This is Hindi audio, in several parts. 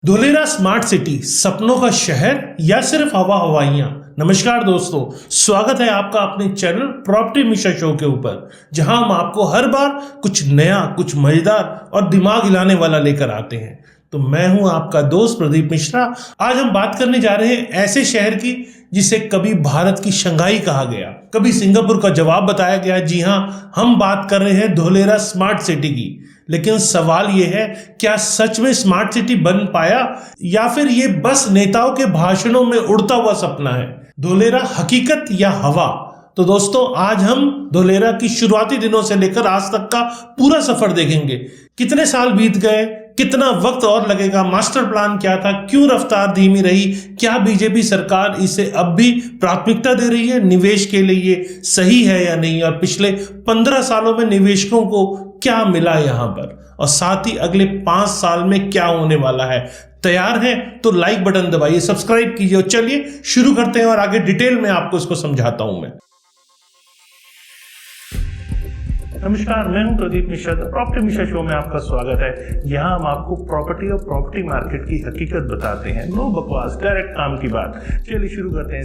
धोलेरा स्मार्ट सिटी सपनों का शहर या सिर्फ हवा हवाइयां। नमस्कार दोस्तों, स्वागत है आपका अपने चैनल प्रॉपर्टी मिश्रा शो के ऊपर, जहां हम आपको हर बार कुछ नया, कुछ मजेदार और दिमाग हिलाने वाला लेकर आते हैं। तो मैं हूं आपका दोस्त प्रदीप मिश्रा। आज हम बात करने जा रहे हैं ऐसे शहर की जिसे कभी भारत की शंघाई कहा गया, कभी सिंगापुर का जवाब बताया गया। जी हां, हम बात कर रहे हैं धोलेरा स्मार्ट सिटी की। लेकिन सवाल यह है, क्या सच में स्मार्ट सिटी बन पाया या फिर ये बस नेताओं के भाषणों में उड़ता हुआ सपना है? धोलेरा हकीकत या हवा? तो दोस्तों, आज हम धोलेरा की शुरुआती दिनों से लेकर आज तक का पूरा सफर देखेंगे। कितने साल बीत गए, कितना वक्त और लगेगा, मास्टर प्लान क्या था, क्यों रफ्तार धीमी रही, क्या बीजेपी सरकार इसे अब भी प्राथमिकता दे रही है, निवेश के लिए ये सही है या नहीं, और पिछले 15 सालों में निवेशकों को क्या मिला यहां पर, और साथ ही अगले 5 साल में क्या होने वाला है। तैयार हैं तो लाइक बटन दबाइए, सब्सक्राइब कीजिए और चलिए शुरू करते हैं और आगे डिटेल में आपको इसको समझाता हूं मैं। नमस्कार, मैं हूं प्रदीप मिश्रा। प्रॉपर्टी मिश्रा शो में आपका स्वागत है। यहां हम आपको प्रॉपर्टी और प्रॉपर्टी मार्केट की हकीकत बताते हैं। नो बकवास, डायरेक्ट काम की बात। चलिए शुरू करते हैं।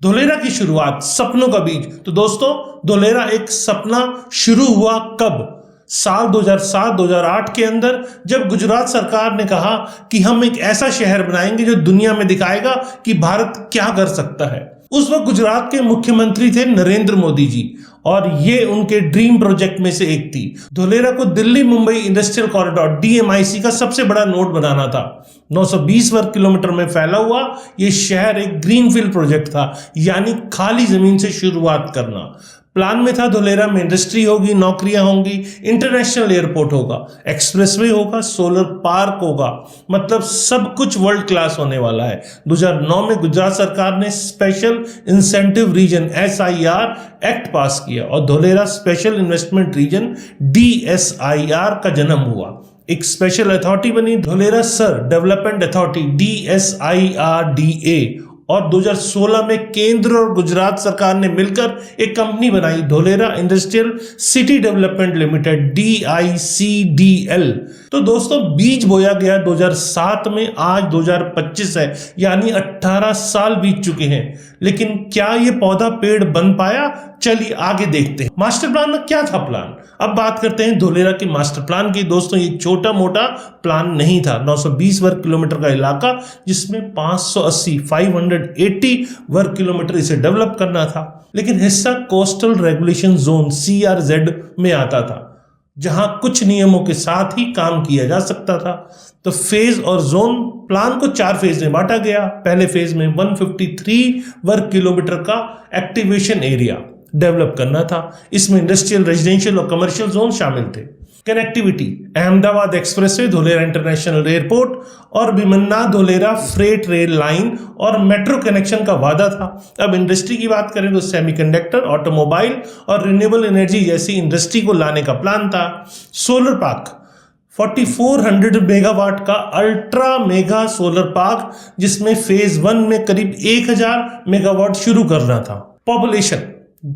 धोलेरा की शुरुआत, सपनों का बीज। तो दोस्तों, धोलेरा एक सपना शुरू हुआ कब? साल 2007-2008 के अंदर, जब गुजरात सरकार ने कहा कि हम एक ऐसा शहर बनाएंगे जो दुनिया में दिखाएगा कि भारत क्या कर सकता है। उस वक्त गुजरात के मुख्यमंत्री थे नरेंद्र मोदी जी, और ये उनके ड्रीम प्रोजेक्ट में से एक थी। धोलेरा को Delhi Mumbai industrial corridor DMIC का सबसे बड़ा नोड बनाना था। 920 वर्ग किलोमीटर में फैला हुआ ये शहर एक ग्रीनफील्ड प्रोजेक्ट था, यानी खाली जमीन से शुरुआत करना। प्लान में था धोलेरा में इंडस्ट्री होगी, नौकरियां होंगी, इंटरनेशनल एयरपोर्ट होगा, एक्सप्रेसवे होगा, सोलर पार्क होगा, मतलब सब कुछ वर्ल्ड क्लास होने वाला है। 2009 में गुजरात सरकार ने special incentive region SIR act pass किया और Dholera special investment region DSIR का जन्म हुआ। एक स्पेशल अथॉरिटी बनी, Dholera SIR development authority DSIRDA, और 2016 में केंद्र और गुजरात सरकार ने मिलकर एक कंपनी बनाई, Dholera industrial city development limited DICDL। तो दोस्तों, बीज बोया गया 2007 में, आज 2025 है, यानी 18 साल बीत चुके हैं। लेकिन क्या ये पौधा पेड़ बन पाया? चलिए आगे देखते हैं। मास्टर प्लान में क्या था प्लान? अब बात करते हैं धोलेरा की मास्टर प्लान की। दोस्तों, ये छोटा मोटा प्लान नहीं था। 920 वर्ग किलोमीटर का इलाका, जिसमें 580 वर्ग किलोमीटर इसे डेवलप करना था। लेकिन हिस्सा कोस्टल रेगुलेशन जोन CRZ में आता था, जहां कुछ नियमों के साथ ही काम किया जा सकता था। तो फेज और जोन प्लान को 4 फेज में बांटा गया। पहले फेज में 153 वर्ग किलोमीटर का एक्टिवेशन एरिया डेवलप करना था। इसमें इंडस्ट्रियल, रेजिडेंशियल और कमर्शियल जोन शामिल थे। Connectivity, Ahmedabad expressway, Dholera international airport और भीमन्नाथ धोलेरा फ्रेट रेल लाइन और मेट्रो कनेक्शन का वादा था। अब इंडस्ट्री की बात करें तो सेमीकंडक्टर, ऑटोमोबाइल और रिन्यूएबल एनर्जी जैसी इंडस्ट्री को लाने का प्लान था। सोलर पार्क, 4400 मेगावाट का अल्ट्रा मेगा सोलर पार्क, जिसमें फेज 1 में करीब 1000 मेगावाट शुरू करना था। पॉपुलेशन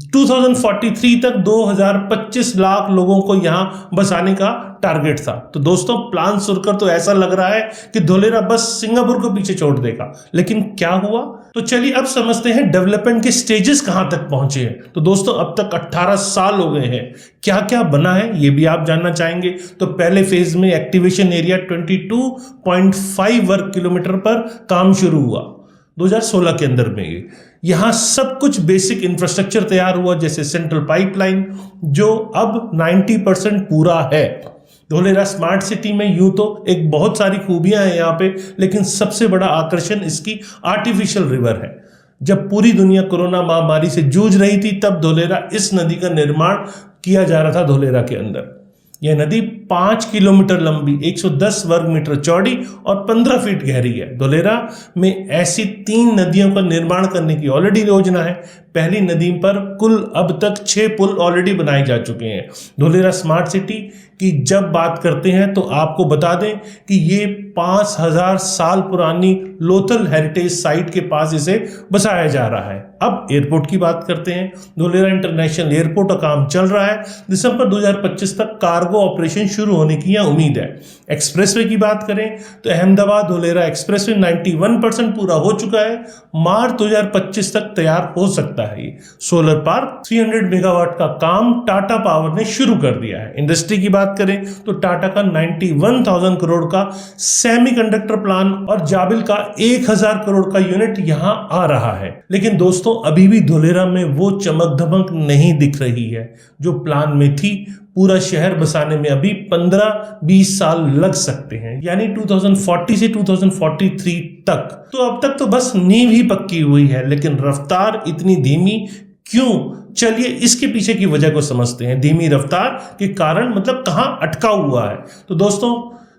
2043 तक 2025 लाख लोगों को यहां बसाने का टारगेट था। तो दोस्तों, प्लान सुनकर तो ऐसा लग रहा है कि धोलेरा बस सिंगापुर को पीछे छोड़ देगा। लेकिन क्या हुआ? तो चलिए अब समझते हैं डेवलपमेंट के स्टेजेस कहां तक पहुंचे हैं। तो दोस्तों, अब तक 18 साल हो गए हैं। क्या क्या बना है ये भी आप जानना चाहेंगे। तो पहले फेज में एक्टिवेशन एरिया 22.5 वर्ग किलोमीटर पर काम शुरू हुआ 2016 के अंदर में। यहां सब कुछ बेसिक इंफ्रास्ट्रक्चर तैयार हुआ, जैसे सेंट्रल पाइपलाइन, जो अब 90% पूरा है। धोलेरा स्मार्ट सिटी में यूं तो एक बहुत सारी खूबियां हैं यहाँ पे, लेकिन सबसे बड़ा आकर्षण इसकी आर्टिफिशियल रिवर है। जब पूरी दुनिया कोरोना महामारी से जूझ रही थी, तब धोलेरा इस नदी का निर्माण किया जा रहा था। धोलेरा के अंदर यह नदी 5 किलोमीटर लंबी, 110 वर्ग मीटर चौड़ी और 15 फीट गहरी है। धोलेरा में ऐसी 3 नदियों का निर्माण करने की ऑलरेडी योजना है। पहली नदी पर कुल अब तक 6 पुल ऑलरेडी बनाए जा चुके हैं। धोलेरा स्मार्ट सिटी कि जब बात करते हैं तो आपको बता दें कि ये 5000 साल पुरानी लोथल हेरिटेज साइट के पास इसे बसाया जा रहा है। अब एयरपोर्ट की बात करते हैं। धोलेरा इंटरनेशनल एयरपोर्ट का काम चल रहा है। दिसंबर 2025 तक कार्गो ऑपरेशन शुरू होने की यहां उम्मीद है। एक्सप्रेसवे की बात करें तो अहमदाबाद धोलेरा एक्सप्रेसवे 91% पूरा हो चुका है। मार्च 2025 तक तैयार हो सकता है। ये सोलर पार्क 300 मेगावाट का काम टाटा पावर ने शुरू कर दिया है। इंडस्ट्री की बात करें तो टाटा का 91,000 करोड़ का सेमीकंडक्टर प्लांट और जाबिल का 1000 करोड़ का यूनिट यहां आ रहा है। लेकिन दोस्तों अभी भी धोलेरा में वो चमक धमक नहीं दिख रही है जो प्लान में थी। पूरा शहर बसाने में अभी 15-20 साल लग सकते हैं, यानी 2040 से 2043 तक। तो अब तक तो बस नींव ही पक्की हुई है, लेकिन रफ्तार इतनी धीमी क्यों? चलिए इसके पीछे की वजह को समझते हैं। धीमी रफ्तार के कारण मतलब कहां अटका हुआ है। तो दोस्तों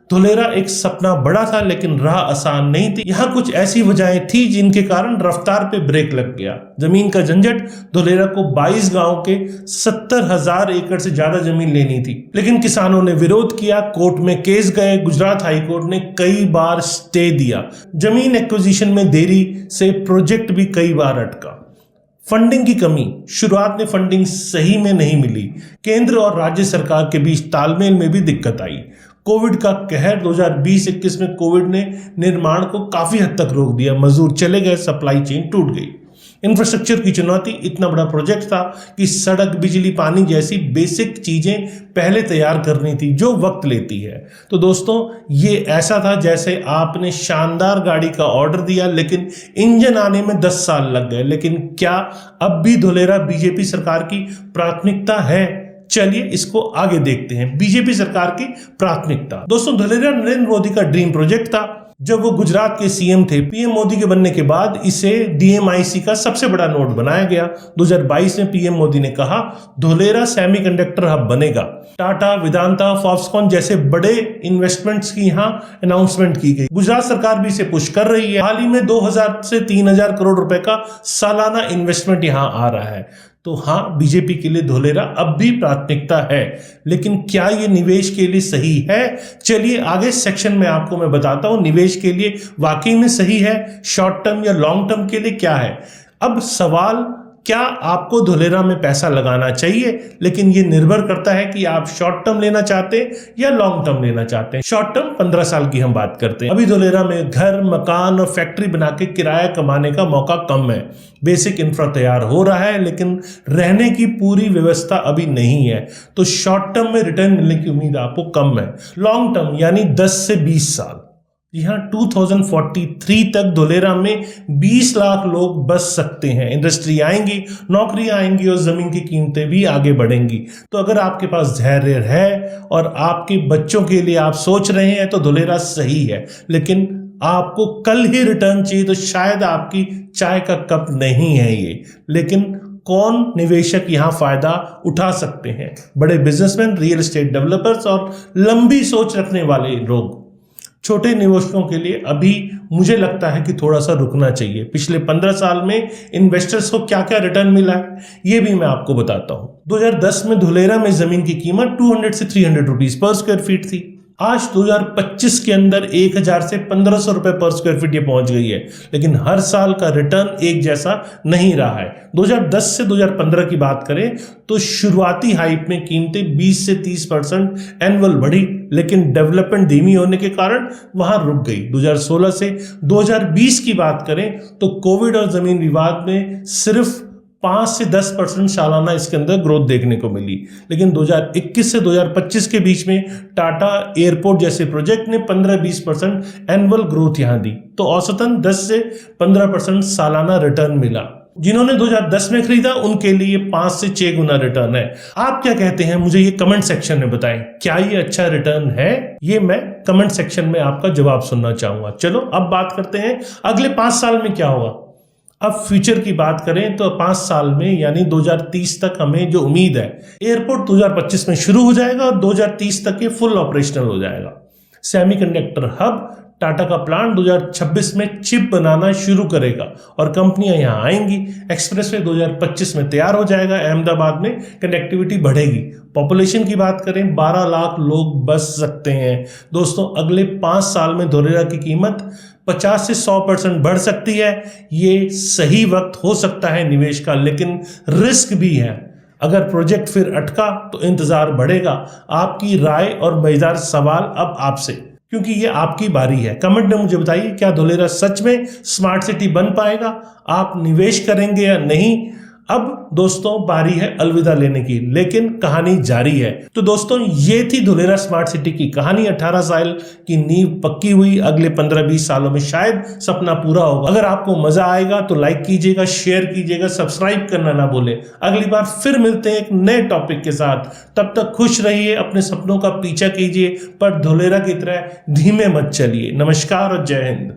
धोलेरा एक सपना बड़ा था, लेकिन राह आसान नहीं थी। यहाँ कुछ ऐसी वजहें थी जिनके कारण रफ्तार पे ब्रेक लग गया। जमीन का झंझट। धोलेरा को 22 गांव के 70,000 एकड़ से ज्यादा जमीन लेनी थी, लेकिन किसानों ने विरोध किया, कोर्ट में केस गए। गुजरात हाईकोर्ट ने कई बार स्टे दिया। जमीन एक्विजिशन में देरी से प्रोजेक्ट भी कई बार अटका। फंडिंग की कमी। शुरुआत में फंडिंग सही में नहीं मिली। केंद्र और राज्य सरकार के बीच तालमेल में भी दिक्कत आई। कोविड का कहर। 2020-21 में कोविड ने निर्माण को काफी हद तक रोक दिया। मजदूर चले गए, सप्लाई चेन टूट गई। इंफ्रास्ट्रक्चर की चुनौती। इतना बड़ा प्रोजेक्ट था कि सड़क, बिजली, पानी जैसी बेसिक चीजें पहले तैयार करनी थी, जो वक्त लेती है। तो दोस्तों ये ऐसा था जैसे आपने शानदार गाड़ी का ऑर्डर दिया, लेकिन इंजन आने में 10 साल लग गए। लेकिन क्या अब भी धोलेरा बीजेपी सरकार की प्राथमिकता है? चलिए इसको आगे देखते हैं। बीजेपी सरकार की प्राथमिकता। दोस्तों धोलेरा नरेंद्र मोदी का ड्रीम प्रोजेक्ट था। जब वो गुजरात के सीएम थे, पीएम मोदी के बनने के बाद इसे डीएमआईसी का सबसे बड़ा नोड बनाया गया। 2022 में पीएम मोदी ने कहा धोलेरा सेमीकंडक्टर हब बनेगा। टाटा, वेदांता, फॉक्सकॉन जैसे बड़े इन्वेस्टमेंट्स की यहाँ अनाउंसमेंट की गई। गुजरात सरकार भी इसे पुश कर रही है। हाल ही में 2000 से 3000 करोड़ रुपए का सालाना इन्वेस्टमेंट यहाँ आ रहा है। तो हाँ, बीजेपी के लिए धोलेरा अब भी प्राथमिकता है, लेकिन क्या ये निवेश के लिए सही है? चलिए आगे सेक्शन में आपको मैं बताता हूं निवेश के लिए वाकई में सही है, शॉर्ट टर्म या लॉन्ग टर्म के लिए क्या है। अब सवाल, क्या आपको धोलेरा में पैसा लगाना चाहिए? लेकिन ये निर्भर करता है कि आप शॉर्ट टर्म लेना चाहते हैं या लॉन्ग टर्म लेना चाहते हैं। शॉर्ट टर्म 15 साल की हम बात करते हैं। अभी धोलेरा में घर, मकान और फैक्ट्री बना के किराया कमाने का मौका कम है। बेसिक इंफ्रा तैयार हो रहा है, लेकिन रहने की पूरी व्यवस्था अभी नहीं है। तो शॉर्ट टर्म में रिटर्न मिलने की उम्मीद आपको कम है। लॉन्ग टर्म यानी 10 से 20 साल। यहाँ 2043 तक धोलेरा में 20 लाख लोग बस सकते हैं। इंडस्ट्री आएंगी, नौकरियां आएंगी और जमीन की कीमतें भी आगे बढ़ेंगी। तो अगर आपके पास धैर्य है और आपके बच्चों के लिए आप सोच रहे हैं तो धोलेरा सही है। लेकिन आपको कल ही रिटर्न चाहिए तो शायद आपकी चाय का कप नहीं है ये। लेकिन कौन निवेशक यहाँ फायदा उठा सकते हैं? बड़े बिजनेसमैन, रियल एस्टेट डेवलपर्स और लंबी सोच रखने वाले लोग। छोटे निवेशकों के लिए अभी मुझे लगता है कि थोड़ा सा रुकना चाहिए। पिछले 15 साल में इन्वेस्टर्स को क्या क्या रिटर्न मिला है ये भी मैं आपको बताता हूं। 2010 में धोलेरा में जमीन की कीमत 200 से 300 रुपीज पर स्क्वायर फीट थी। आज 2025 के अंदर 1000 से 1500 रुपए पर स्क्वायर फीट ये पहुंच गई है। लेकिन हर साल का रिटर्न एक जैसा नहीं रहा है। 2010 से 2015 की बात करें तो शुरुआती हाइप में कीमतें 20 से 30% एनुअल बढ़ी, लेकिन डेवलपमेंट धीमी होने के कारण वहां रुक गई। 2016 से 2020 की बात करें तो कोविड और जमीन विवाद में सिर्फ 5 से 10% सालाना इसके अंदर ग्रोथ देखने को मिली। लेकिन 2021 से 2025 के बीच में टाटा एयरपोर्ट जैसे प्रोजेक्ट ने 15-20% एनुअल ग्रोथ यहां दी। तो औसतन 10 से 15% सालाना रिटर्न मिला। जिन्होंने 2010 में खरीदा उनके लिए 5 से 6 गुना रिटर्न है। आप क्या कहते हैं? मुझे ये कमेंट सेक्शन में बताएं। क्या ये अच्छा रिटर्न है? ये मैं कमेंट सेक्शन में आपका जवाब सुनना चाहूंगा। चलो अब बात करते हैं अगले 5 साल में क्या होगा। अब फ्यूचर की बात करें तो 5 साल में यानी 2030 तक हमें जो उम्मीद है, एयरपोर्ट 2025 में शुरू हो जाएगा और 2030 तक ये फुल ऑपरेशनल हो जाएगा। सेमीकंडक्टर हब टाटा का प्लांट 2026 में चिप बनाना शुरू करेगा और कंपनियां यहां आएंगी। एक्सप्रेसवे 2025 में तैयार हो जाएगा। अहमदाबाद में कनेक्टिविटी बढ़ेगी। पॉपुलेशन की बात करें 12 लाख लोग बस सकते हैं। दोस्तों अगले 5 साल में धोलेरा की कीमत 50 से 100% बढ़ सकती है। ये सही वक्त हो सकता है निवेश का, लेकिन रिस्क भी है। अगर प्रोजेक्ट फिर अटका तो इंतजार बढ़ेगा। आपकी राय और मजेदार सवाल अब आपसे, क्योंकि ये आपकी बारी है। कमेंट में मुझे बताइए, क्या धोलेरा सच में स्मार्ट सिटी बन पाएगा? आप निवेश करेंगे या नहीं? अब दोस्तों बारी है अलविदा लेने की, लेकिन कहानी जारी है। तो दोस्तों ये थी धोलेरा स्मार्ट सिटी की कहानी। 18 साल की नींव पक्की हुई, अगले 15-20 सालों में शायद सपना पूरा होगा। अगर आपको मजा आएगा तो लाइक कीजिएगा, शेयर कीजिएगा, सब्सक्राइब करना ना भूलें। अगली बार फिर मिलते हैं एक नए टॉपिक के साथ। तब तक खुश रहिए, अपने सपनों का पीछा कीजिए, पर धोलेरा की तरह धीमे मत चलिए। नमस्कार और जय हिंद।